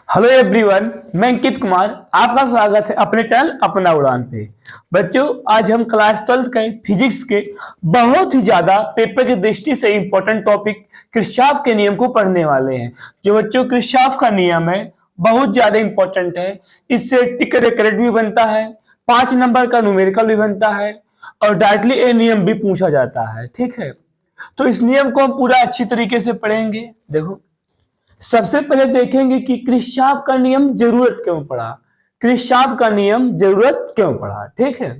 Hello everyone, मैं अंकित कुमार। आपका स्वागत है अपने चैनल अपना उड़ान पे। बच्चों, आज हम क्लास 12 के फिजिक्स के बहुत ही ज्यादा पेपर की दृष्टि से इंपॉर्टेंट टॉपिक किरचॉफ के नियम को पढ़ने वाले हैं। जो बच्चों किरचॉफ का नियम है बहुत ज्यादा इंपॉर्टेंट है। इससे टिक करंट भी बनता है, 5 नंबर का न्यूमेरिकल भी बनता है और डायरेक्टली ये नियम भी पूछा जाता है। ठीक है, तो इस नियम को हम पूरा अच्छी तरीके से पढ़ेंगे। देखो, सबसे पहले देखेंगे कि किरचॉफ का नियम जरूरत क्यों पड़ा। किरचॉफ का नियम जरूरत क्यों पड़ा, ठीक है।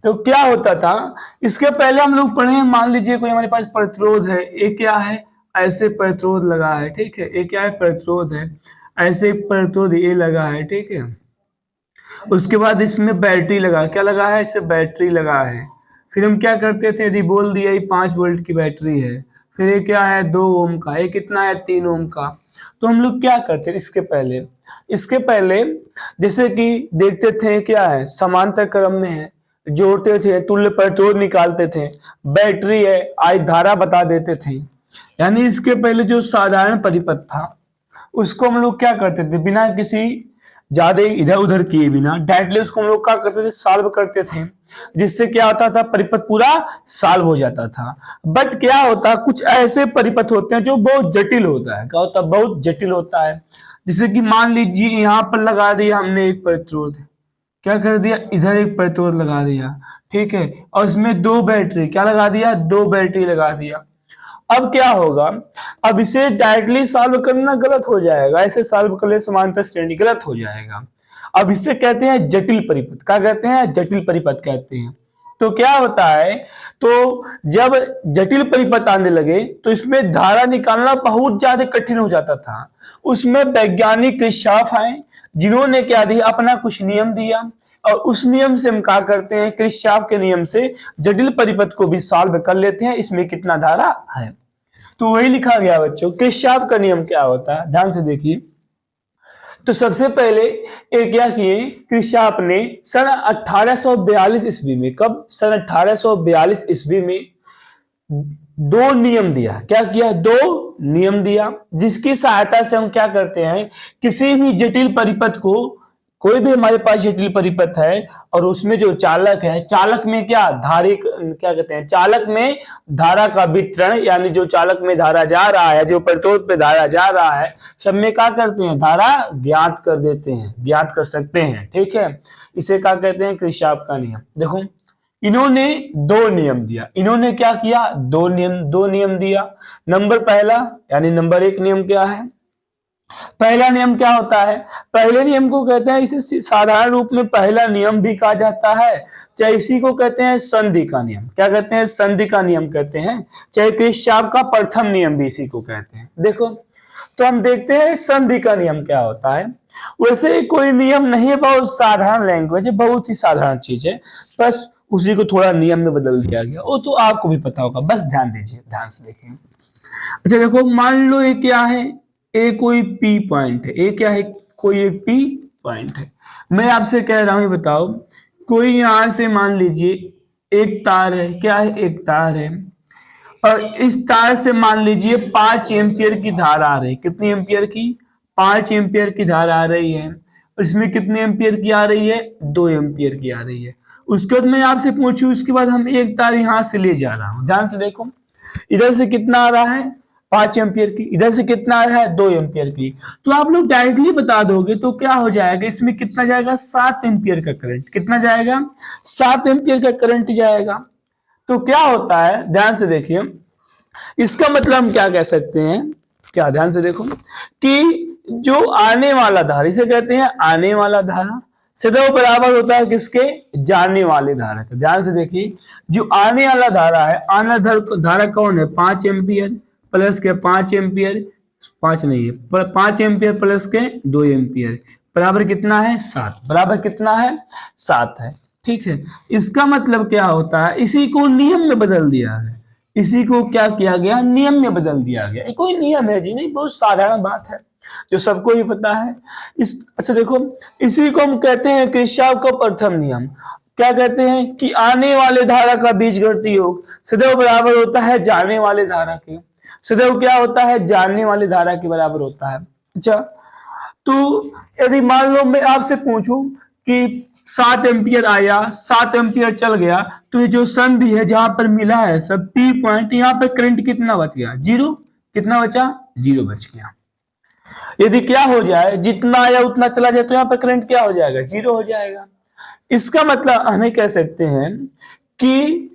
तो क्या होता था, इसके पहले हम लोग पढ़े। मान लीजिए कोई हमारे पास प्रतिरोध है, ये क्या है, ऐसे प्रतिरोध लगा है, ठीक है। ये क्या है, प्रतिरोध है, ऐसे प्रतिरोध ये लगा है, ठीक है। उसके बाद इसमें बैटरी लगा, क्या लगा है, इससे बैटरी लगा है। फिर हम क्या करते थे, यदि बोल दिया ये 5 वोल्ट की बैटरी है, फिर ये क्या है 2 ओम का, ये कितना है 3 ओम का। तो हम लोग क्या करते थे, इसके पहले जैसे कि देखते थे क्या है, समांतर क्रम में है, जोड़ते थे, तुल्य प्रतिरोध निकालते थे, बैटरी है, आज धारा बता देते थे। यानी इसके पहले जो साधारण परिपथ था उसको हम लोग क्या करते थे, बिना किसी ज्यादा इधर उधर किए बिना डायरेक्टली उसको हम लोग क्या करते थे, सॉल्व करते थे। जिससे क्या होता था, परिपथ पूरा सॉल्व हो जाता था। बट क्या होता, कुछ ऐसे परिपथ होते हैं जो बहुत जटिल होता है। क्या होता है, बहुत जटिल होता है। जैसे कि मान लीजिए यहां पर लगा दिया हमने एक प्रतिरोध, क्या कर दिया, इधर एक प्रतिरोध लगा दिया, ठीक है। और इसमें 2 बैटरी, क्या लगा दिया, 2 बैटरी लगा दिया। अब क्या होगा, अब इसे डायरेक्टली सॉल्व करना गलत हो जाएगा, ऐसे सॉल्व कर ले समांतर श्रेणी, गलत हो जाएगा। अब इससे कहते हैं जटिल परिपथ। क्या कहते हैं, जटिल परिपथ कहते हैं। तो क्या होता है, तो जब जटिल परिपथ आने लगे तो इसमें धारा निकालना बहुत ज्यादा कठिन हो जाता था। उसमें वैज्ञानिक किरचॉफ आए, जिन्होंने क्या दिया, अपना कुछ नियम दिया, और उस नियम से हम क्या करते हैं, किरचॉफ के नियम से जटिल परिपथ को भी सॉल्व कर लेते हैं, इसमें कितना धारा है। तो वही लिखा गया बच्चों। किरचॉफ का नियम क्या होता है, ध्यान से देखिए। तो सबसे पहले ये क्या किए, किरचॉफ ने सन 1842 ईस्वी में, कब, सन 1842 ईस्वी में 2 नियम दिया। क्या किया, 2 नियम दिया, जिसकी सहायता से हम क्या करते हैं, किसी भी जटिल परिपथ को, कोई भी हमारे पास जटिल परिपथ है और उसमें जो चालक है, चालक में क्या धारी, क्या कहते हैं, चालक में धारा का वितरण, यानी जो चालक में धारा जा रहा है, जो प्रतिरोध पे धारा जा रहा है, सब में क्या करते हैं, धारा ज्ञात कर देते हैं, ज्ञात कर सकते हैं, ठीक है। इसे क्या कहते हैं, किरचॉफ का नियम। देखो, इन्होंने 2 नियम दिया। इन्होंने क्या किया, 2 नियम दिया। नंबर पहला, यानी नंबर 1 नियम क्या है, पहला नियम क्या होता है, पहले नियम को कहते हैं, इसे साधारण रूप में पहला नियम भी कहा जाता है, चाहे इसी को कहते हैं संधि का नियम। क्या कहते हैं, संधि का नियम कहते हैं, चाहे किरचॉफ का प्रथम नियम भी इसी को कहते हैं। देखो, तो हम देखते हैं संधि का नियम क्या होता है। वैसे कोई नियम नहीं है, बहुत साधारण लैंग्वेज है, बहुत ही साधारण चीज है, बस उसी को थोड़ा नियम में बदल दिया गया, वो तो आपको भी पता होगा, बस ध्यान दीजिए, ध्यान से देखिए। अच्छा देखो, मान लो ये क्या है, ए कोई पी पॉइंट है, ए क्या है, कोई एक पी पॉइंट है। मैं आपसे कह रहा हूं, बताओ, कोई यहां से मान लीजिए एक तार है, क्या है, एक तार है, और इस तार से मान लीजिए 5 एम्पियर की धारा आ रही। कितनी एम्पियर की, 5 एम्पियर की धारा आ रही है। और इसमें कितने एम्पियर की आ रही है, 2 एम्पियर की आ रही है। उसके बाद मैं आपसे पूछूं, उसके बाद हम एक तार यहां से ले जा रहा हूं, ध्यान से देखो, इधर से कितना आ रहा है, 5 एम्पियर की, इधर से कितना आ रहा है, 2 एम्पियर की। तो आप लोग डायरेक्टली बता दोगे तो क्या हो जाएगा, इसमें कितना जाएगा, 7 एम्पियर का करंट। कितना जाएगा, 7 एम्पियर का करंट जाएगा। तो क्या होता है, ध्यान से देखिए, इसका मतलब हम क्या कह सकते हैं, क्या, ध्यान से देखो, कि जो आने वाला धारा, इसे कहते हैं आने वाला धारा, सदैव बराबर होता है किसके, जाने वाले धारा का। ध्यान से देखिए, जो आने वाला धारा है, आना धारा कौन है, 5 एम्पियर प्लस के 5 एम्पियर, 5 नहीं है, 5 एम्पियर प्लस के 2 एम्पियर, बराबर कितना है, 7, बराबर कितना है, 7 है, ठीक है। इसका मतलब क्या होता है, इसी को नियम में बदल दिया है, इसी को क्या किया गया, नियम में बदल दिया गया। ये कोई नियम है जी नहीं, बहुत साधारण बात है जो सबको ही पता है। अच्छा देखो, इसी को हम कहते हैं किरचॉफ का प्रथम नियम। क्या कहते हैं कि आने वाले धारा का बीजगणितीय योग सदैव बराबर होता है जाने वाले धारा के, सदैव क्या होता है, जानने वाले धारा के बराबर होता है। अच्छा, तो यदि मान लो मैं आपसे पूछूं कि 7 एम्पियर आया, 7 एम्पियर चल गया, तो ये जो संधि है जहां पर मिला है सब पी पॉइंट, यहाँ पर करंट कितना बच गया? जीरो। कितना बचा? जीरो बच गया। यदि क्या हो जाए, जितना आया उतना चला जाए, तो यहाँ पर करंट क्या हो जाएगा? जीरो हो जाएगा। इसका मतलब हमें कह सकते हैं कि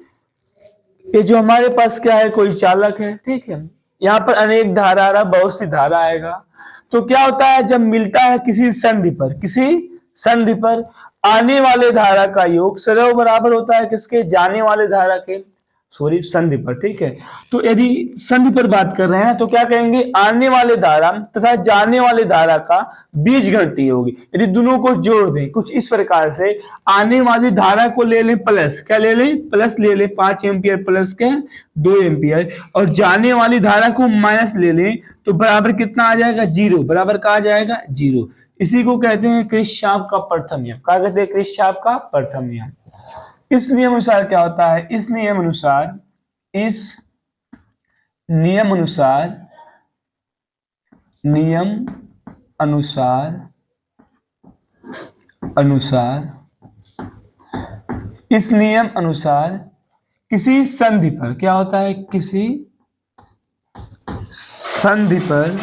ये जो हमारे पास क्या है, कोई चालक है, ठीक है, यहाँ पर अनेक धारा आ रहा, बहुत सी धारा आएगा, तो क्या होता है जब मिलता है किसी संधि पर, किसी संधि पर आने वाले धारा का योग सदैव बराबर होता है किसके? जाने वाले धारा के, सॉरी संधि पर, ठीक है। तो यदि संधि पर बात कर रहे हैं तो क्या कहेंगे? आने वाले धारा तथा जाने वाले धारा का बीजगणितीय होगी। यदि दोनों को जोड़ दें कुछ इस प्रकार से, आने वाली धारा को ले लें प्लस, क्या ले लें? प्लस ले लें, 5 एम्पियर प्लस के 2 एम्पियर, और जाने वाली धारा को माइनस ले लें, तो बराबर कितना आ जाएगा? जीरो। बराबर कहा जाएगा? जीरो। इसी को कहते हैं किरचॉफ का प्रथम नियम। क्या कहते हैं? किरचॉफ का प्रथम नियम। इस नियम अनुसार क्या होता है? इस नियम अनुसार नियम अनुसार किसी संधि पर क्या होता है? किसी संधि पर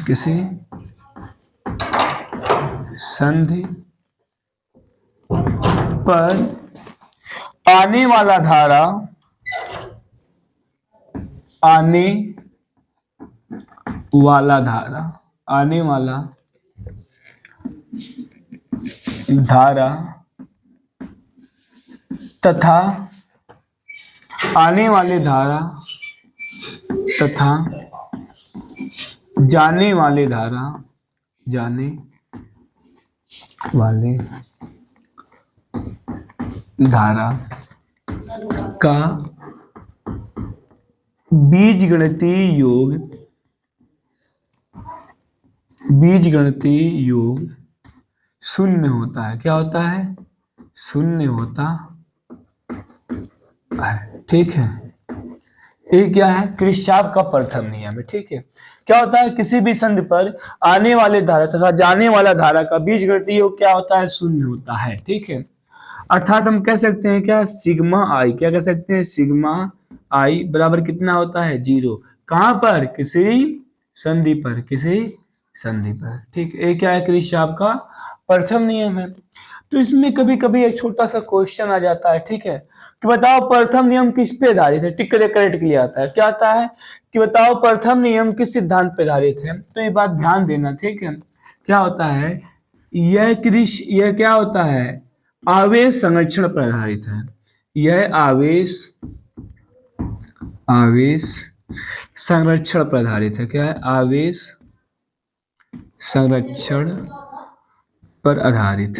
किसी संधि पर आने वाला धारा तथा आने वाले धारा तथा जाने वाले धारा का बीजगणितीय योग शून्य होता है। क्या होता है? शून्य होता है, ठीक है। ये क्या है? किरचॉफ का प्रथम नियम है, ठीक है। क्या होता है? किसी भी संधि पर आने वाले धारा तथा जाने वाला धारा का बीजगणितीय योग क्या होता है? शून्य होता है, ठीक है। अर्थात हम कह सकते हैं क्या? सिग्मा आई, क्या कह सकते हैं? सिग्मा आई बराबर कितना होता है? जीरो। कहां पर? किसी संधि पर, ठीक है। ये क्या है? किरचॉफ का प्रथम नियम है। तो इसमें कभी कभी एक छोटा सा क्वेश्चन आ जाता है, ठीक है, कि बताओ प्रथम नियम किस पे आधारित है? टिक करेक्ट के लिए आता है, क्या आता है कि बताओ प्रथम नियम किस सिद्धांत पे आधारित है? तो ये बात ध्यान देना, ठीक है। क्या होता है? यह क्या होता है? आवेश संरक्षण पर आधारित है। यह आवेश संरक्षण पर आधारित है। क्या है? आवेश संरक्षण पर आधारित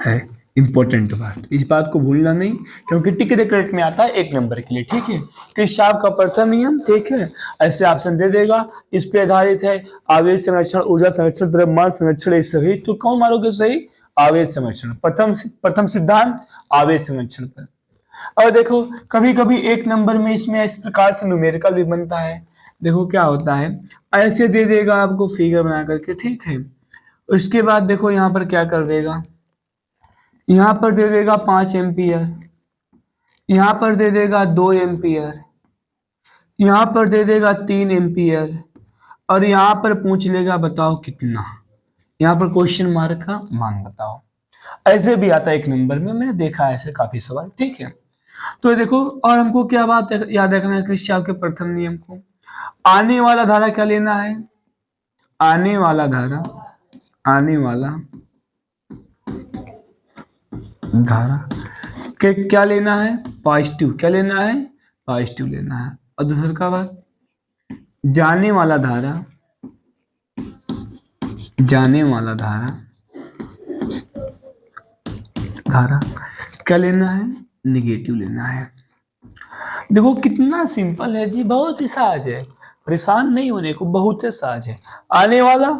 है। इंपॉर्टेंट बात, इस बात को भूलना नहीं, क्योंकि टिक करेक्ट में आता है 1 नंबर के लिए, ठीक है। किरचॉफ का प्रथम नियम, ठीक है, ऐसे ऑप्शन दे देगा। इस पे आधारित है आवेश संरक्षण, ऊर्जा संरक्षण, द्रव्यमान संरक्षण, ये सभी। तो कौन मारोगे सही? आवेश संरक्षण। प्रथम सिद्धांत आवेश संरक्षण पर। और देखो कभी कभी 1 नंबर में इसमें इस प्रकार से न्यूमेरिकल भी बनता है। देखो क्या होता है, ऐसे दे देगा आपको फिगर बना करके, ठीक है। उसके बाद देखो यहाँ पर क्या कर देगा, यहाँ पर दे देगा 5 एम्पियर, यहाँ पर दे देगा 2 एम्पियर, यहाँ पर दे देगा 3 एम्पियर, और यहाँ पर पूछ लेगा बताओ कितना। यहाँ पर क्वेश्चन मार्क का मान बताओ। ऐसे भी आता है 1 नंबर में, मैंने देखा है ऐसे काफी सवाल, ठीक है। तो देखो, और हमको क्या बात याद रखना है किरचॉफ के प्रथम नियम को? आने वाला धारा क्या लेना है? आने वाला धारा क्या लेना है? पॉजिटिव। क्या लेना है? पॉजिटिव लेना है। और दूसरा का बात, जाने वाला धारा क्या लेना है? निगेटिव लेना है। देखो कितना सिंपल है जी, बहुत ही सहज है, परेशान नहीं होने को, बहुत ही सहज है। आने वाला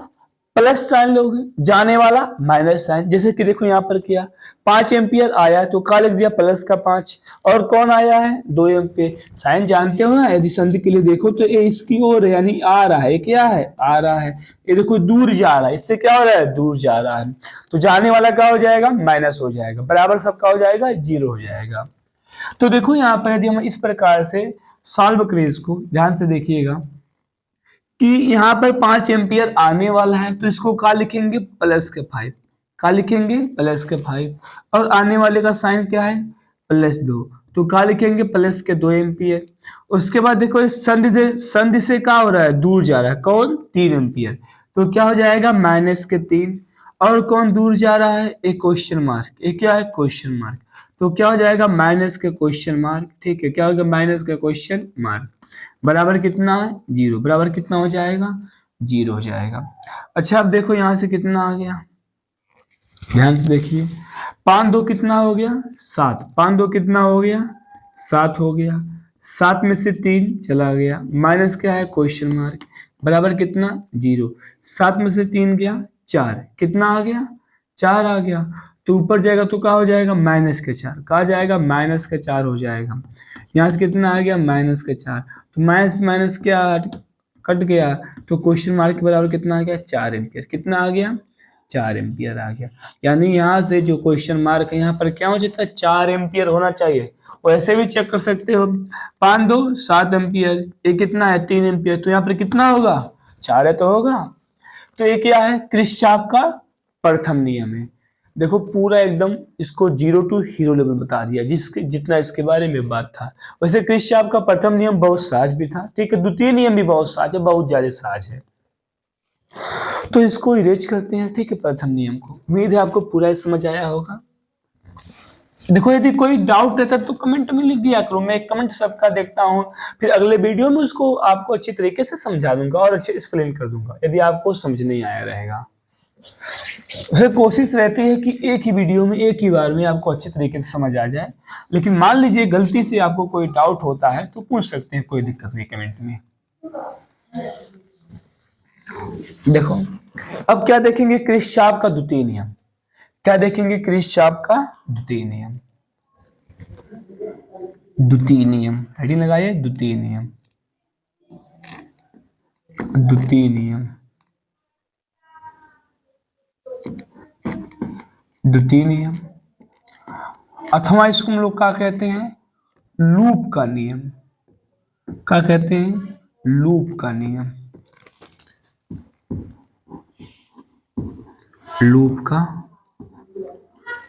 प्लस साइन लोगे, जाने वाला माइनस साइन, जैसे कि देखो यहाँ पर किया 5 एम्पियर आया तो का लिख दिया प्लस का 5, और कौन आया है 2 एम्पियर। साइन जानते हो ना, यदि संधि के लिए देखो तो ये इसकी ओर है यानी आ रहा है, क्या है आ रहा है, ये देखो दूर जा रहा है, इससे क्या हो रहा है दूर जा रहा है, तो जाने वाला क्या हो जाएगा माइनस हो जाएगा, बराबर सबका हो जाएगा 0 हो जाएगा। तो देखो यहाँ पर यदि हम इस प्रकार से सॉल्व करें इसको, ध्यान से देखिएगा कि यहाँ पर 5 एम्पियर आने वाला है तो इसको क्या लिखेंगे प्लस के 5, क्या लिखेंगे प्लस के 5, और आने वाले का साइन क्या है +2, तो क्या लिखेंगे प्लस के 2 एम्पियर। उसके बाद देखो इस संधि से क्या हो रहा है दूर जा रहा है, कौन 3 एम्पियर, तो क्या हो जाएगा -3, और कौन दूर जा रहा है एक क्वेश्चन मार्क, एक क्या है क्वेश्चन मार्क, तो क्या हो जाएगा माइनस के क्वेश्चन मार्क, ठीक है क्या होगा माइनस का क्वेश्चन मार्क, बराबर कितना है 0, बराबर कितना हो जाएगा 0 हो जाएगा। अच्छा अब देखो यहां से कितना आ गया, ध्यान से देखिए 5 2 कितना हो गया 7, 5 2 कितना हो गया 7 हो गया, 7 में से 3 चला गया, माइनस क्या है क्वेश्चन मार्क, बराबर कितना 0, 7 में से 3 गया 4, कितना आ गया 4 आ गया, तो ऊपर जाएगा तो क्या हो जाएगा -4, कहा जाएगा -4 हो जाएगा। यहाँ से कितना आ गया -4, तो माइनस माइनस क्या कट गया, तो क्वेश्चन मार्क के बराबर कितना आ गया 4 एम्पियर, कितना आ गया 4 एम्पियर आ गया। यानी यहाँ से जो क्वेश्चन मार्क है यहाँ पर क्या हो जाता है 4 एम्पियर होना चाहिए। वैसे भी चेक कर सकते हो 5 2 7 एम्पियर, ये कितना है 3 एम्पियर, तो यहाँ पर कितना होगा 4 है तो होगा। तो ये क्या है किरचॉफ का प्रथम नियम है। देखो पूरा एकदम इसको 0 टू हीरो लेवल बता दिया, जिसके जितना इसके बारे में बात था। वैसे किरचॉफ का प्रथम नियम बहुत सहज भी था, ठीक है, द्वितीय नियम भी बहुत सहज है, बहुत ज्यादा सहज है। तो इसको इरेज करते हैं, ठीक है, प्रथम नियम को। उम्मीद है आपको पूरा समझ आया होगा। देखो यदि कोई डाउट रहता है तो कमेंट में लिख दिया करो, मैं कमेंट सबका देखता हूँ, फिर अगले वीडियो में उसको आपको अच्छी तरीके से समझा दूंगा और अच्छे एक्सप्लेन कर दूंगा यदि आपको समझ नहीं आया रहेगा। उसे कोशिश रहती है कि एक ही वीडियो में एक ही बार में आपको अच्छे तरीके से समझ आ जाए, लेकिन मान लीजिए गलती से आपको कोई डाउट होता है तो पूछ सकते हैं, कोई दिक्कत नहीं कमेंट में। देखो अब क्या देखेंगे किरचॉफ का द्वितीय नियम, क्या देखेंगे किरचॉफ का द्वितीय नियम, द्वितीय नियम हेडिंग लगाइए द्वितीय नियम, द्वितीय नियम, द्वितीय नियम, अथवा इसको हम लोग क्या कहते हैं लूप का नियम, क्या कहते हैं लूप का नियम, लूप का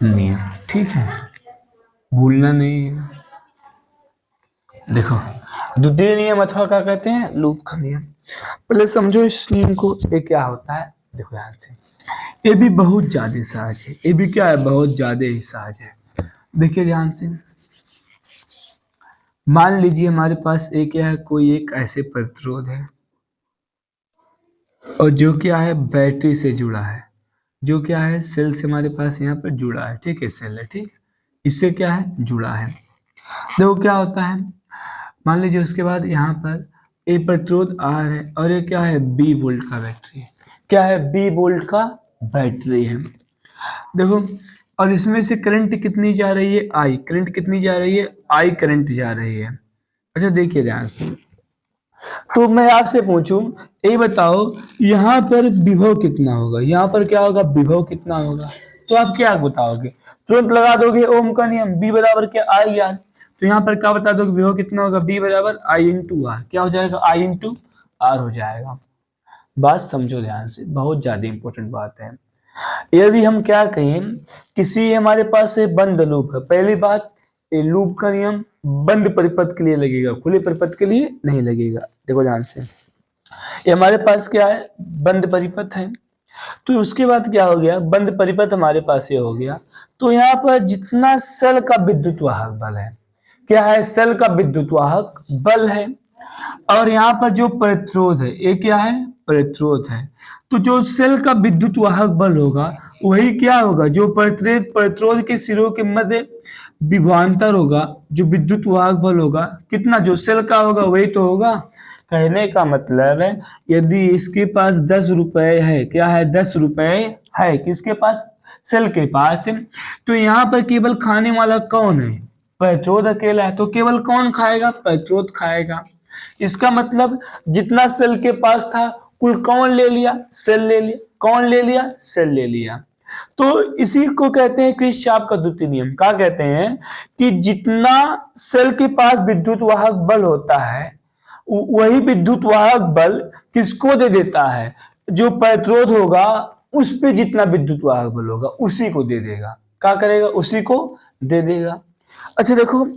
नियम, ठीक है, भूलना नहीं है। देखो द्वितीय नियम अथवा क्या कहते हैं लूप का नियम, पहले समझो इस नियम को, ये क्या होता है। देखो ध्यान से, ये भी बहुत ज्यादा सहज है, ये भी क्या है बहुत ज्यादा ही सहज है। देखिए ध्यान से, मान लीजिए हमारे पास एक क्या है कोई एक ऐसे प्रतिरोध है और जो क्या है बैटरी से जुड़ा है, जो क्या है सेल से हमारे पास यहाँ पर जुड़ा है, ठीक है सेल है, ठीक है, इससे क्या है जुड़ा है। देखो क्या होता है, मान लीजिए उसके बाद यहाँ पर ए प्रतिरोध आर है और ये क्या है बी वोल्ट का बैटरी है, क्या है बी वोल्ट का बैटरी है। देखो और इसमें से करंट कितनी जा रही है आई, करंट कितनी जा रही है आई करंट जा रही है। अच्छा देखिए ध्यान से, तो मैं आपसे पूछूं ये बताओ यहाँ पर विभव कितना होगा, यहाँ पर क्या होगा विभव कितना होगा, तो आप क्या बताओगे, तुरंत लगा दोगे ओम का नियम बी बराबर क्या आई आर, तो यहाँ पर क्या बता दोगे विभव कितना होगा बी बराबर आई इंटू आर, क्या हो जाएगा आई इंटू आर हो जाएगा। बात समझो ध्यान से, बहुत ज्यादा इंपॉर्टेंट बात है। यदि हम क्या कहें किसी हमारे पास से बंद लूप है, पहली बात ये लूप का नियम बंद परिपथ के लिए लगेगा, खुले परिपथ के लिए नहीं लगेगा। देखो ध्यान से, ये हमारे पास क्या है बंद परिपथ है, तो उसके बाद क्या हो गया बंद परिपथ हमारे पास ये हो गया, तो यहाँ पर जितना सेल का विद्युत वाहक बल है, क्या है सेल का विद्युत वाहक बल है, और यहाँ पर जो प्रतिरोध है ये क्या है प्रतिरोध है, तो जो सेल का विद्युत वाहक बल होगा वही क्या होगा जो प्रतिरोध के सिरों के मध्य विभवांतर होगा, जो विद्युत वाहक बल होगा कितना जो सेल का होगा वही तो होगा, कहने का मतलब है यदि इसके पास 10 रुपए है, क्या है 10 रुपए है किसके पास, सेल के पास है, तो यहाँ पर केवल खाने वाला कौन है, प्रतिरोध अकेला है, तो केवल कौन खाएगा, प्रतिरोध खाएगा। इसका मतलब जितना सेल के पास था कुल कौन ले लिया, सेल ले लिया, कौन ले लिया, सेल ले लिया। तो इसी को कहते हैं किरचॉफ का द्वितीय नियम। क्या कहते हैं कि जितना सेल के पास विद्युत वाहक बल होता है वही विद्युत वाहक बल किसको दे देता है, जो प्रतिरोध होगा उस पे जितना विद्युत वाहक बल होगा उसी को दे देगा। क्या करेगा, उसी को दे देगा। अच्छा देखो,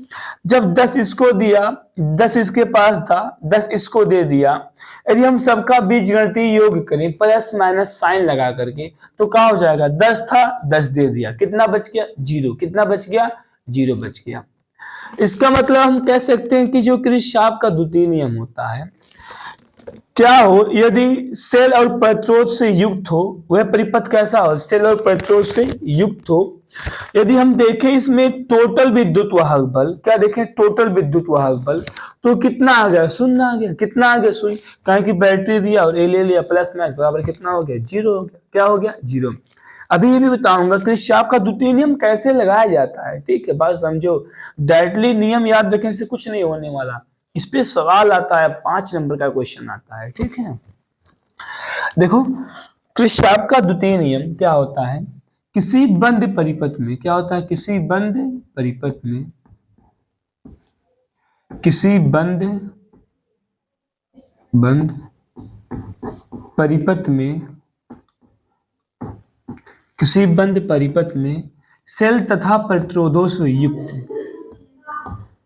जब 10 इसको दिया, 10 इसके पास था, 10 इसको दे दिया, यदि हम सबका बीजगणितीय योग करें प्लस माइनस साइन लगा करके तो क्या हो जाएगा, 10 था 10 दे दिया, कितना बच गया, 0। कितना बच गया, 0 बच गया। इसका मतलब हम कह सकते हैं कि जो किरचॉफ का द्वितीय नियम होता है, क्या हो यदि सेल और प्रतिरोध से युक्त हो, वह परिपथ कैसा हो, सेल और प्रतिरोध से युक्त हो। यदि हम देखें इसमें टोटल विद्युत वाहक बल, क्या देखें टोटल विद्युत वाहक बल, तो कितना आ गया, शून्य आ गया। कितना आ गया, शून्य, कहें कि बैटरी दिया और ए ले लिया प्लस माइनस बराबर कितना हो गया, 0 हो गया। क्या हो गया, 0। अभी ये भी बताऊंगा किरचॉफ का द्वितीय नियम कैसे लगाया जाता है, ठीक है, बात समझो। डायरेक्टली नियम याद रखने से कुछ नहीं होने वाला, इस पे सवाल आता है, 5 नंबर का क्वेश्चन आता है, ठीक है। देखो किरचॉफ का द्वितीय नियम क्या होता है, किसी बंद परिपथ में, क्या होता है, किसी बंद परिपथ में, किसी बंद परिपथ में, किसी बंद परिपथ में सेल तथा प्रतिरोधों से युक्त,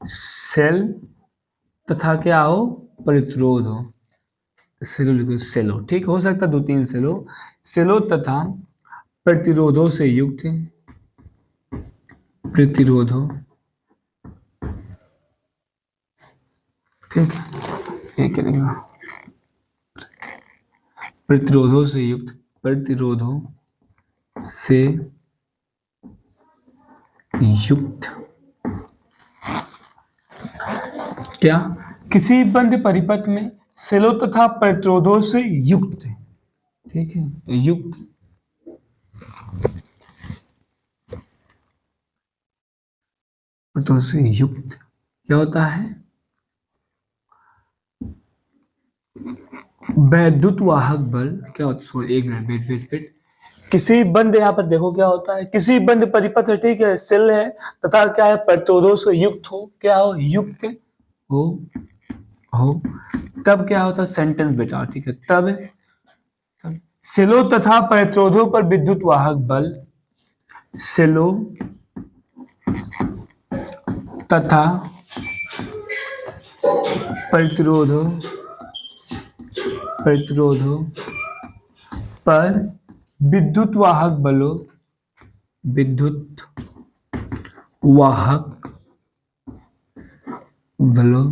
सेल तथा क्या हो, प्रतिरोध हो, सेलो लिखो, सेलो, ठीक हो सकता 2-3 सेलो, सेलो तथा प्रतिरोधों से युक्त, प्रतिरोधों, ठीक ठीक है, प्रतिरोधों से युक्त, प्रतिरोधों से युक्त, क्या, किसी बंद परिपथ में सेलों तथा प्रतिरोधों से युक्त, ठीक है, युक्त, प्रतिरोधों से युक्त क्या होता है, वैद्युत वाहक बल, क्या होता है, सॉरी एक मिनट, वेट वेट वेट, किसी बंद, यहाँ पर देखो क्या होता है, किसी बंद परिपथ, ठीक है, सेल है तथा क्या है, प्रतिरोधों से युक्त हो, क्या हो, युक्त हो, हो, तब क्या होता है, सेंटेंस बेटा, ठीक है, तब सेलों तथा प्रतिरोधों पर विद्युत वाहक बल, सेलों तथा प्रतिरोधों प्रतिरोधों पर विद्युत वाहक बलों, विद्युत वाहक बलों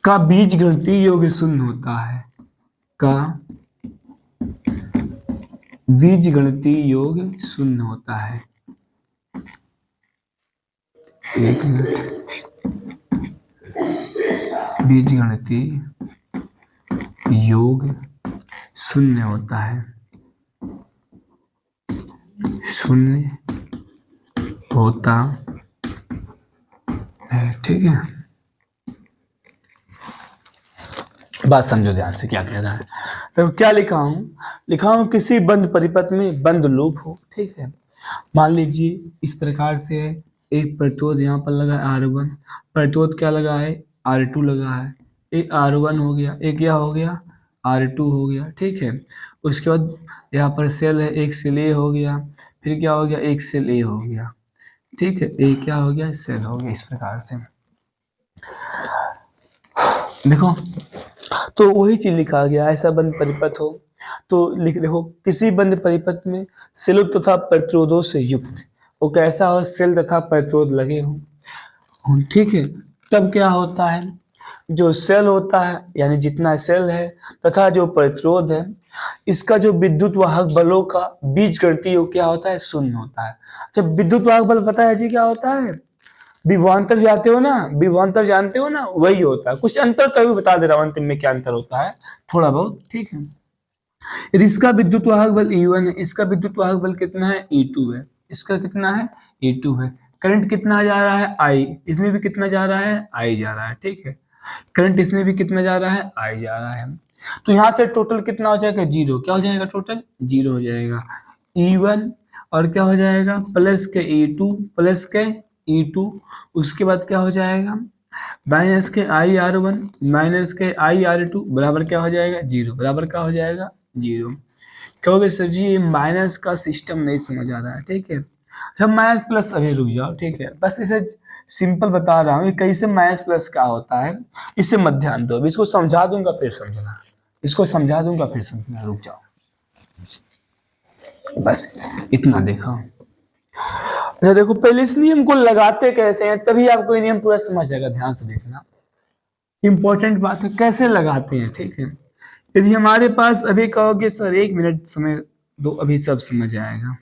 का बीजगणितीय योग शून्य होता है, का बीजगणितीय योग शून्य होता है। एक मिनट, बीजगणितीय योग शून्य होता है, शून्य होता है, ठीक है। बात समझो ध्यान से क्या कह रहा है, तो क्या लिखा हूं, किसी बंद परिपथ में बंद लूप हो, ठीक है। मान लीजिए इस प्रकार से है, एक प्रतिरोध यहाँ पर लगा है R1, प्रतिरोध क्या लगा है, R2 लगा है, एक R1 हो गया, एक क्या हो गया, R2 हो गया, ठीक है। उसके बाद यहाँ पर सेल है, एक सेल A हो गया, फिर क्या हो गया, एक सेल A हो गया, ठीक है, एक क्या हो गया, सेल हो गया, इस प्रकार से। देखो तो वही चीज लिखा गया, ऐसा बंद परिपथ हो तो लिख देखो, किसी बंद परिपथ में सेलों तथा प्रतिरोधों से युक्त, वो कैसा हो, सेल तथा प्रतिरोध लगे हो, ठीक है। तब क्या होता है, जो सेल होता है यानी जितना सेल है तथा जो प्रतिरोध है, इसका जो विद्युत वाहक बलों का बीजगणितीय योग क्या होता है, शून्य होता है। अच्छा, विद्युत वाहक बल पता है जी क्या होता है, विभवांतर जाते हो ना, विभवांतर जानते हो ना, वही होता है। कुछ अंतर तो अभी बता दे रहा हूं अंतिम में क्या अंतर होता है, थोड़ा बहुत, ठीक है। यदि इसका विद्युत वाहक बल E1 है, इसका विद्युत वाहक बल कितना है, E2 है, इसका कितना है, E2 है। करंट कितना जा रहा है, I, इसमें भी कितना जा रहा है, I जा रहा है, ठीक है। करंट इसमें भी कितना जा रहा है, I जा रहा है। तो यहां से टोटल कितना हो जाएगा, जीरो। क्या हो जाएगा, टोटल जीरो हो जाएगा। E1 और क्या हो जाएगा, प्लस के E2, प्लस के E2, उसके बाद क्या हो जाएगा, माइनस के IR1 माइनस के IR2 बराबर क्या हो जाएगा, जीरो। बराबर क्या हो जाएगा, जीरो। कहोगे सर जी ये माइनस का सिस्टम नहीं समझ आ रहा है, ठीक है। जब माइनस प्लस, अभी रुक जाओ, ठीक है, बस इसे सिंपल बता रहा हूँ कि कैसे माइनस प्लस क्या होता है, इससे मत ध्यान दो। अभी इसको समझा दूंगा फिर समझना, इसको समझा दूंगा फिर समझना, रुक जाओ, बस इतना देखो। अच्छा देखो, पहले इस नियम को लगाते कैसे हैं, तभी आपको ये नियम पूरा समझ जाएगा। ध्यान से देखना, इंपॉर्टेंट बात है, कैसे लगाते हैं, ठीक है। यदि हमारे पास, अभी कहोगे सर 1 मिनट समय दो, अभी सब समझ आएगा।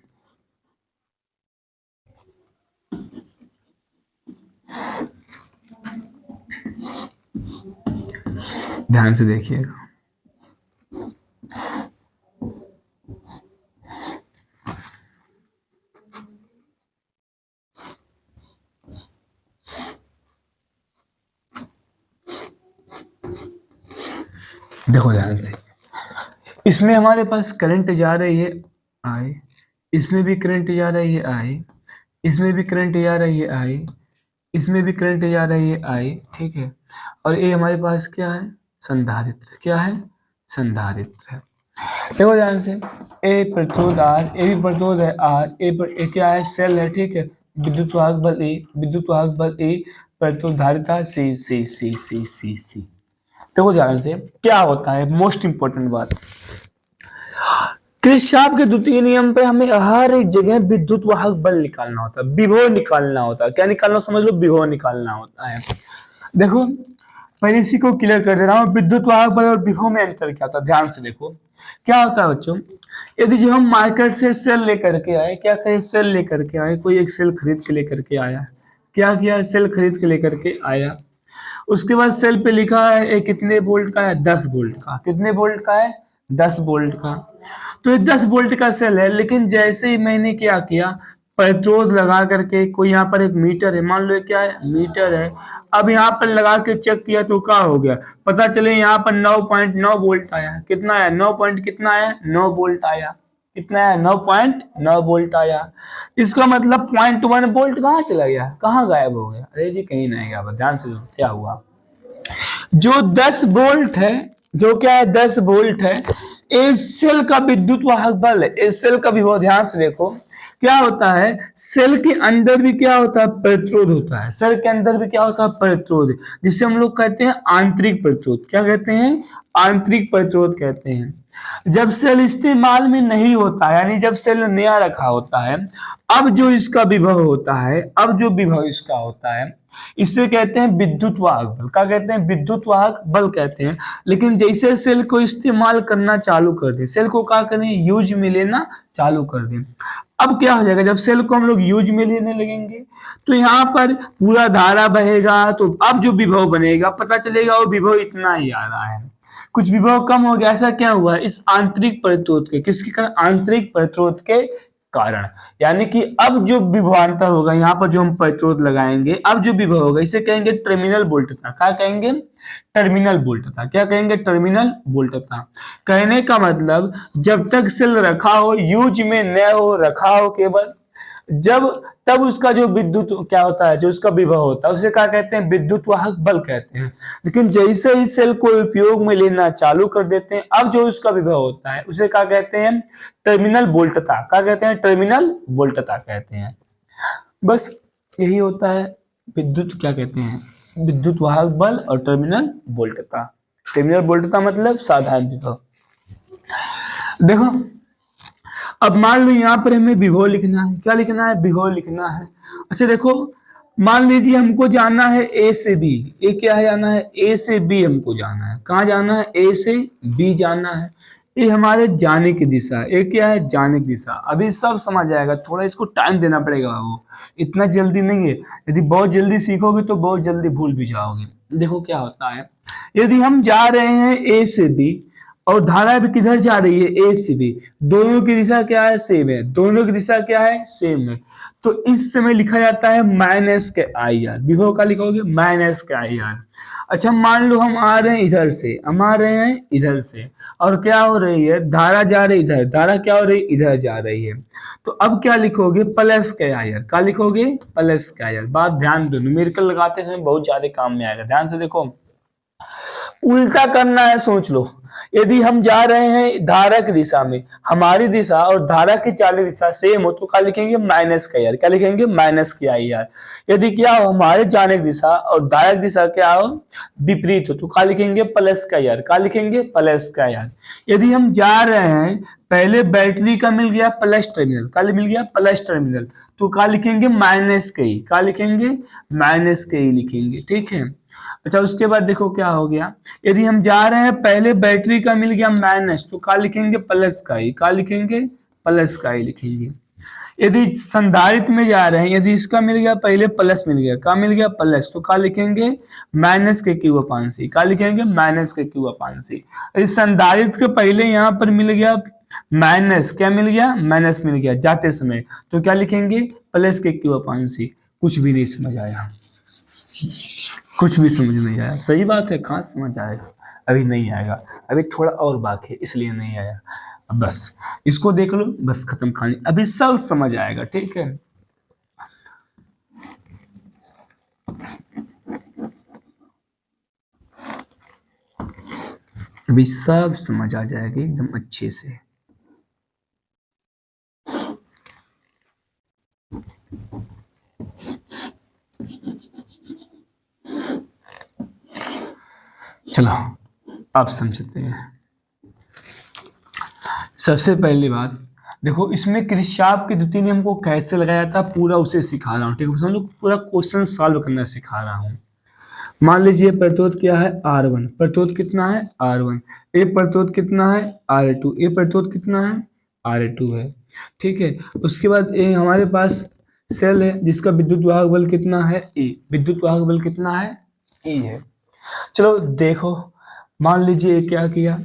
ध्यान से देखिएगा। देखो ध्यान से, इसमें हमारे पास करंट जा रही है I, इसमें भी करंट जा रही है I, इसमें भी करंट जा रही है I, इसमें भी करंट जा रही है I, ठीक है। और ये हमारे पास क्या है, संधारित्र। क्या है, संधारित्र है। देखो ध्यान से, ए प्रतिरोध R, ए भी प्रतिरोध है R, ए क्या है, सेल है, ठीक है। विद्युत वाहक बल E, विद्युत वाहक बल E, प्रतिरोध धारिता C। देखो ध्यान से क्या होता है, मोस्ट इंपोर्टेंट बात, किरचॉफ के द्वितीय नियम पे हमें हर एक जगह विद्युत वाहक बल निकालना होता है, विभव निकालना होता है। क्या निकालना, समझ लो, विभव निकालना होता है। देखो पहले इसी को क्लियर कर दे रहा हूँ, विद्युत वाहक बल और विभव में अंतर क्या होता है। ध्यान से देखो क्या होता है बच्चों, यदि जो हम मार्केट से सेल लेकर के आए, क्या कहें, सेल लेकर के आए, कोई एक सेल खरीद के लेकर के आया, क्या किया, सेल खरीद के लेकर के आया। उसके बाद सेल पे लिखा है ये कितने वोल्ट का है, 10 वोल्ट का। कितने वोल्ट का है, 10 वोल्ट का। तो ये 10 वोल्ट का सेल है, लेकिन जैसे ही मैंने क्या किया, प्रतिरोध लगा करके, कोई यहाँ पर एक मीटर है, मान लो क्या है, मीटर है। अब यहाँ पर लगा के चेक किया तो क्या हो गया, पता चले यहाँ पर 9.9 वोल्ट आया। कितना है, 9 पॉइंट कितना है, 9 वोल्ट आया। कितना है, 9.9 वोल्ट आया। इसका मतलब 0.1 वोल्ट कहाँ चला गया, कहाँ गायब हो गया, अरे जी कहीं नहीं गया। ध्यान से क्या हुआ, जो 10 वोल्ट है, जो क्या है, 10 वोल्ट है, इस सेल का विद्युत वाहक बल है, इस सेल का भी बहुत ध्यान से देखो। क्या होता है, सेल के अंदर भी क्या होता है, प्रतिरोध होता है। सेल के अंदर भी क्या होता है, प्रतिरोध, जिसे हम लोग कहते हैं आंतरिक प्रतिरोध। क्या कहते हैं, आंतरिक प्रतिरोध कहते हैं। जब सेल इस्तेमाल में नहीं होता, यानी जब सेल नया रखा होता है, अब जो इसका विभव होता है, अब जो विभव इसका होता है, इसे कहते हैं विद्युत वाहक बल। क्या कहते हैं, विद्युत वाहक बल कहते हैं। लेकिन जैसे सेल को इस्तेमाल करना चालू कर दें, सेल को क्या करें, यूज में लेना चालू कर दें, अब क्या हो जाएगा, जब सेल को हम लोग यूज में लेने लगेंगे तो यहाँ पर पूरा धारा बहेगा, तो अब जो विभव बनेगा पता चलेगा वो विभव इतना ही आ रहा है। कुछ विभव कम हो गया, ऐसा क्या हुआ, इस आंतरिक प्रतिरोध के, किसके कारण, आंतरिक प्रतिरोध के कारण। यानी कि अब जो विभवांतर होगा, यहाँ पर जो हम प्रतिरोध लगाएंगे, अब जो विभव होगा इसे कहेंगे टर्मिनल वोल्टता। क्या कहेंगे, टर्मिनल वोल्टता। क्या कहेंगे, टर्मिनल वोल्टता। कहने का मतलब जब तक सेल रखा हो, यूज में न हो, रखा हो केवल, जब तब उसका जो विद्युत क्या होता है, जो उसका विभव होता है, उसे क्या कहते हैं, विद्युत वाहक बल कहते हैं। लेकिन जैसे ही सेल को उपयोग में लेना चालू कर देते हैं, अब जो उसका विभव होता है उसे क्या कहते हैं, टर्मिनल वोल्टता। क्या कहते हैं, टर्मिनल वोल्टता कहते हैं। बस यही होता है विद्युत, क्या कहते हैं, विद्युत वाहक बल और टर्मिनल वोल्टता। टर्मिनल वोल्टता मतलब साधारण विभव। देखो अब मान लो यहाँ पर हमें विभव लिखना है। क्या लिखना है, विभव लिखना है। अच्छा देखो, मान लीजिए हमको जाना है ए से बी। ए क्या है, जाना है ए से बी, हमको जाना है। कहाँ जाना है, ए से बी जाना है। ये हमारे जाने की दिशा, ये क्या है, जाने की दिशा। अभी सब समझ आएगा, थोड़ा इसको टाइम देना पड़ेगा बाबू, इतना जल्दी नहीं है। यदि बहुत जल्दी सीखोगे तो बहुत जल्दी भूल भी जाओगे। देखो क्या होता है, यदि हम जा रहे हैं ए से बी और धारा भी किधर जा रही है, ए से बी, दोनों की दिशा क्या है, सेम है, दोनों की दिशा क्या है, सेम है। तो इस समय लिखा जाता है माइनस के आई आर, विभव का लिखोगे माइनस के आई आर। अच्छा मान लो हम आ रहे हैं इधर से, हम आ रहे हैं इधर से, और क्या हो रही है, धारा जा रही इधर, धारा क्या हो रही है, इधर जा रही है। तो अब क्या लिखोगे, प्लस के आई आर, क्या लिखोगे, प्लस के आई आर। बात ध्यान दो, न्यूमेरिकल लगाते समय बहुत ज्यादा काम में आएगा, ध्यान से देखो। उल्टा करना है, सोच लो। यदि हम जा रहे हैं धारा की दिशा में, हमारी दिशा और धारा की चालित दिशा सेम हो तो क्या लिखेंगे, माइनस का यार, क्या लिखेंगे, माइनस की आई यार। यदि क्या हो, हमारे जाने की दिशा और धारा की दिशा क्या हो, विपरीत हो तो क्या लिखेंगे, प्लस का यार, क्या लिखेंगे, प्लस का यार। यदि हम जा रहे हैं, पहले बैटरी का मिल गया प्लस टर्मिनल, क्या मिल गया, प्लस टर्मिनल, तो क्या लिखेंगे, माइनस के ही, क्या लिखेंगे, माइनस के ही लिखेंगे, ठीक है। अच्छा उसके बाद देखो क्या हो गया, यदि हम जा रहे हैं, पहले बैटरी का मिल गया माइनस, तो क्या लिखेंगे, प्लस का ही, क्या लिखेंगे, प्लस का ही लिखेंगे। यदि संधारित्र में जा रहे हैं, यदि इसका मिल गया पहले प्लस मिल गया, क्या मिल गया, प्लस, तो क्या लिखेंगे, माइनस के क्यू अपान सी, क्या लिखेंगे, माइनस के क्यू अपान सी। यदि संधारित्र के पहले यहाँ पर मिल गया माइनस, क्या मिल गया, माइनस मिल गया जाते समय, तो क्या लिखेंगे, प्लस के क्यू अपान सी। कुछ भी नहीं समझ आया, कुछ भी समझ नहीं आया, सही बात है, कहाँ समझ आएगा, अभी नहीं आएगा, अभी थोड़ा और बाकी है इसलिए नहीं आया। अब बस इसको देख लो, बस खत्म कहानी, अभी सब समझ आएगा, ठीक है। अभी सब समझ आ जाएगा एकदम अच्छे से। चलो आप समझते हैं। सबसे पहली बात देखो, इसमें किरचॉफ के द्वितीय नियम को कैसे लगाया था पूरा उसे सिखा रहा हूँ, ठीक है, हम लोग पूरा क्वेश्चन सॉल्व करना सिखा रहा हूँ। मान लीजिए प्रतिरोध क्या है, R1, प्रतिरोध कितना है, R1, ए प्रतिरोध कितना है, R2, ए प्रतिरोध कितना है, R2 है, ठीक है। उसके बाद ए हमारे पास सेल है जिसका विद्युत वाहक बल कितना है, E, विद्युत वाहक बल कितना है, E है। चलो देखो, मान लीजिए क्या किया,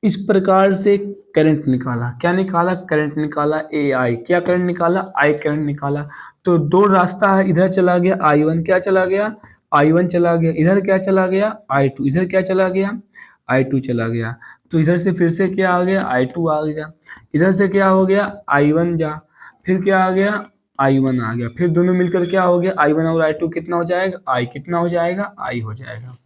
इस प्रकार से करंट निकाला, क्या निकाला, करंट निकाला, ए आई, क्या करंट निकाला, आई करंट निकाला। तो दो रास्ता है, इधर चला गया I1, क्या चला गया, I1 चला गया, इधर क्या चला गया, I2, इधर क्या चला गया, I2 चला गया। तो इधर से फिर से क्या आ गया, I2 आ गया, इधर से क्या हो गया, I1 जा, फिर क्या आ गया, I1 आ गया, फिर दोनों मिलकर क्या हो गया, I1 और I2 कितना हो जाएगा, I कितना हो जाएगा, I हो जाएगा।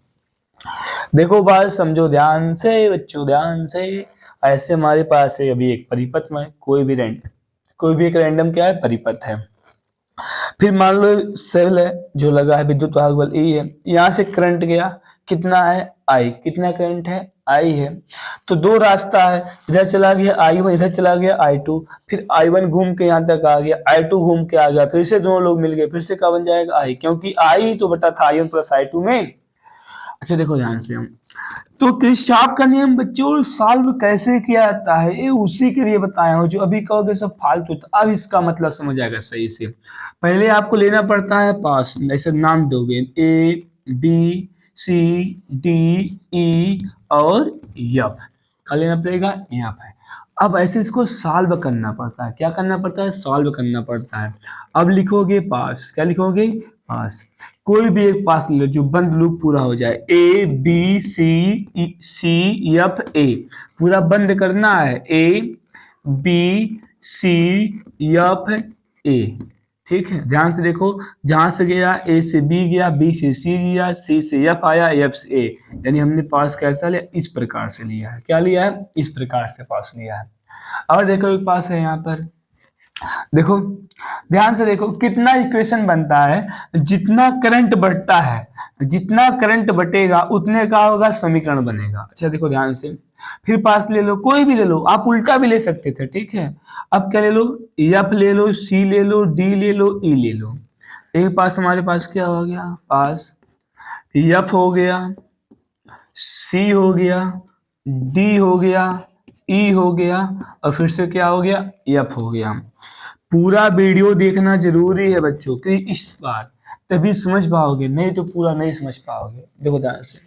देखो बात समझो ध्यान से बच्चों, ध्यान से। ऐसे हमारे पास है अभी एक परिपथ में कोई भी एक रैंडम क्या है, परिपथ है। फिर मान लो सेल है जो लगा है, विद्युत वाहक बल E है, यहाँ से करंट गया, कितना है, I, कितना करंट है, I है। तो दो रास्ता है, इधर चला गया I1, इधर चला गया I2, फिर I1 घूम के यहाँ तक आ गया, I2 घूम के आ गया, फिर से दोनों लोग मिल गए, फिर से क्या बन जाएगा, I, क्योंकि I तो बटा था I1 प्लस I2 में। अच्छा देखो ध्यान से, हम तो किरचॉफ का नियम बच्चों सॉल्व कैसे किया जाता है, ये उसी के लिए बताया हूँ। जो अभी कहोगे सब फालतू, तो अब इसका मतलब समझ आएगा सही से। पहले आपको लेना पड़ता है पास, ऐसे नाम दोगे A B C D E और एफ, क्या लेना पड़ेगा, एफ है। अब ऐसे इसको सॉल्व करना पड़ता है, क्या करना पड़ता है, सॉल्व करना पड़ता है। अब लिखोगे पास, क्या लिखोगे, पास, कोई भी एक पास ले लो जो बंद लूप पूरा हो जाए, A B C F A, पूरा बंद करना है, A B C F A, ठीक है। ध्यान से देखो, जहां से गया ए से बी गया, बी से सी गया, सी से एफ आया, एफ से ए, यानी हमने पास कैसा लिया, इस प्रकार से लिया है, क्या लिया है, इस प्रकार से पास लिया है। और देखो एक पास है यहाँ पर, देखो ध्यान से देखो कितना इक्वेशन बनता है, जितना करंट बढ़ता है, जितना करंट बटेगा उतने का होगा समीकरण बनेगा। अच्छा देखो ध्यान से, फिर पास ले लो, कोई भी ले लो, आप उल्टा भी ले सकते थे, ठीक है। अब क्या ले लो, एफ ले लो, सी ले लो, डी ले लो, ई ले लो। एक पास हमारे पास क्या हो गया, पास एफ हो गया, सी हो गया, डी हो गया, ई हो गया और फिर से क्या हो गया, एफ हो गया। पूरा वीडियो देखना जरूरी है बच्चों कि इस बार तभी समझ पाओगे, नहीं तो पूरा नहीं समझ पाओगे। देखो ध्यान से,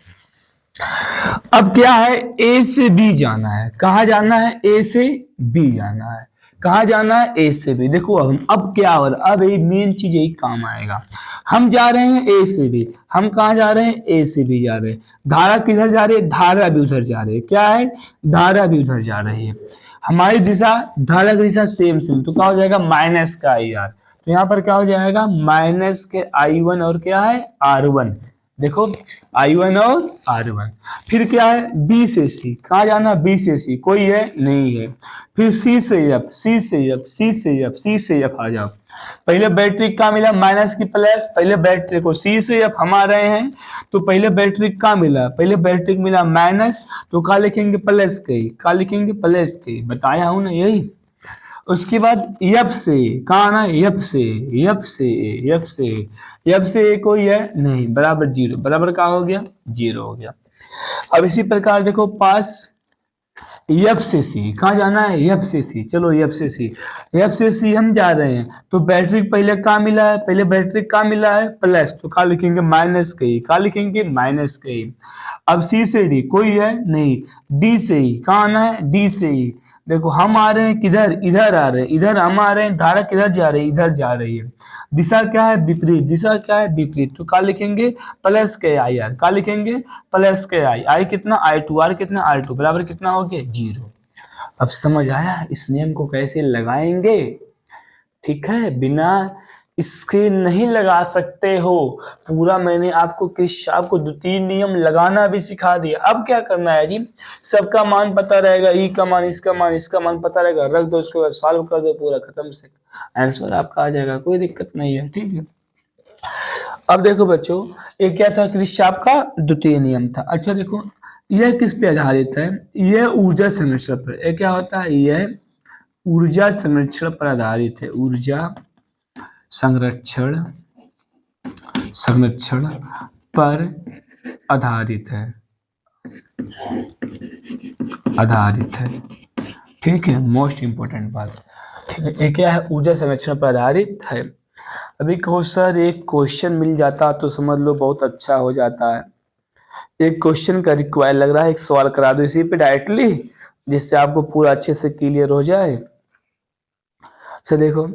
अब क्या है, ए से बी जाना है। कहाँ जाना है, ए से बी जाना है। कहाँ जाना है, ए से बी। देखो अब क्या हो रहा है, अब ये मेन चीज यही काम आएगा। हम जा रहे हैं ए से बी, हम कहाँ जा रहे हैं, ए से बी जा रहे हैं। धारा किधर जा रही है, धारा भी उधर जा रही है। क्या है, धारा भी उधर जा रही है। हमारी दिशा, धारा की दिशा सेम सेम, तो क्या हो जाएगा, माइनस का आई आर। तो यहाँ पर क्या हो जाएगा, माइनस के आई वन और क्या है, आर वन। देखो I1 और R1। फिर क्या है, B से C, कहाँ जाना, B से C, कोई है नहीं है। फिर C से F, C से F, C से F, C से F आ जाओ। पहले बैटरी कहाँ मिला, माइनस की प्लस। पहले बैटरी को C से F हम आ रहे हैं, तो पहले बैटरी कहाँ मिला, पहले बैटरी मिला माइनस, तो कहाँ लिखेंगे, प्लस के, कहाँ लिखेंगे, प्लस के, बताया हूँ ना यही। उसके बाद यफ से, कहाँ आना, यफ से, यफ से, यफ से, यफ से कोई है नहीं, बराबर जीरो, बराबर का हो गया, जीरो हो गया। अब इसी प्रकार देखो पास, एफ से सी, कहाँ जाना है, एफ से सी, चलो एफ से सी, एफ से सी हम जा रहे हैं, तो बैटरी पहले कहाँ मिला है, पहले बैटरी कहाँ मिला है, प्लस, तो कहाँ लिखेंगे, माइनस के ही, कहाँ लिखेंगे, माइनस के ही। अब सी से डी कोई है नहीं, डी से ही, कहाँ आना है, डी से ही। देखो हम आ रहे हैं किधर, इधर आ रहे हैं, इधर हम आ रहे हैं, धारा किधर जा रही है, इधर जा रही है। दिशा क्या है, विपरीत, दिशा क्या है, विपरीत, तो क्या लिखेंगे, प्लस के आई आर, क्या लिखेंगे, प्लस के आई, आई कितना, आई टू, आर कितना, आर टू, बराबर कितना हो गया, जीरो। अब समझ आया इस नियम को कैसे लगाएंगे, ठीक है, बिना इसके नहीं लगा सकते हो। पूरा मैंने आपको किरचॉफ को 2-3 नियम लगाना भी सिखा दिया। अब क्या करना है जी, सबका मान पता रहेगा, ई का मान, इसका मान, इसका मान पता रहेगा, रख दो, उसके बाद सॉल्व कर दो, पूरा खत्म से आंसर आपका आ जाएगा, कोई दिक्कत नहीं है, ठीक है। अब देखो बच्चों, ये क्या था, किरचॉफ का द्वितीय नियम था। अच्छा देखो, यह किस पे आधारित है, यह ऊर्जा संरक्षण पर। यह क्या होता है, यह ऊर्जा संरक्षण पर आधारित है, ऊर्जा संरक्षण, संरक्षण पर आधारित है, आधारित है, ठीक है, मोस्ट इंपोर्टेंट बात, ठीक है। ये क्या है, ऊर्जा संरक्षण पर आधारित है। अभी कहो सर एक क्वेश्चन मिल जाता तो समझ लो बहुत अच्छा हो जाता है। एक क्वेश्चन का रिक्वायर लग रहा है, एक सवाल करा दो इसी पे डायरेक्टली, जिससे आपको पूरा अच्छे से क्लियर हो जाए। अच्छा देखो,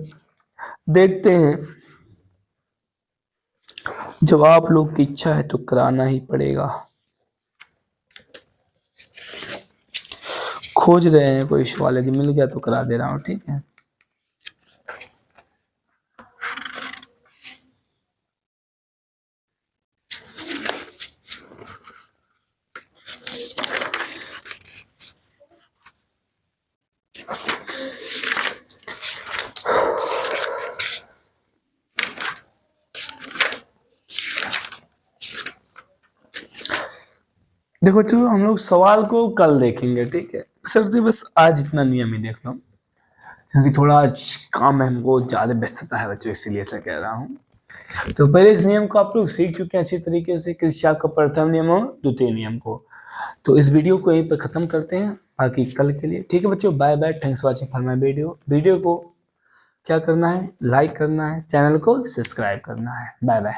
देखते हैं, जब आप लोग की इच्छा है तो कराना ही पड़ेगा। खोज रहे हैं कोई सवाल, यदि मिल गया तो करा दे रहा हूँ, ठीक है। देखो तो हम लोग सवाल को कल देखेंगे, ठीक है, सर बस आज इतना नियम ही देख लो, क्योंकि थोड़ा काम है हमको, ज्यादा व्यस्तता है बच्चों, इसीलिए ऐसा कह रहा हूँ। तो पहले इस नियम को आप लोग सीख चुके हैं अच्छी तरीके से, किरचॉफ का प्रथम नियम और द्वितीय नियम को। तो इस वीडियो को यहीं पर खत्म करते हैं, बाकी कल के लिए, ठीक है बच्चों, bye bye, thanks for watching for my video. Video को क्या करना है, लाइक करना है, चैनल को सब्सक्राइब करना है, बाय बाय।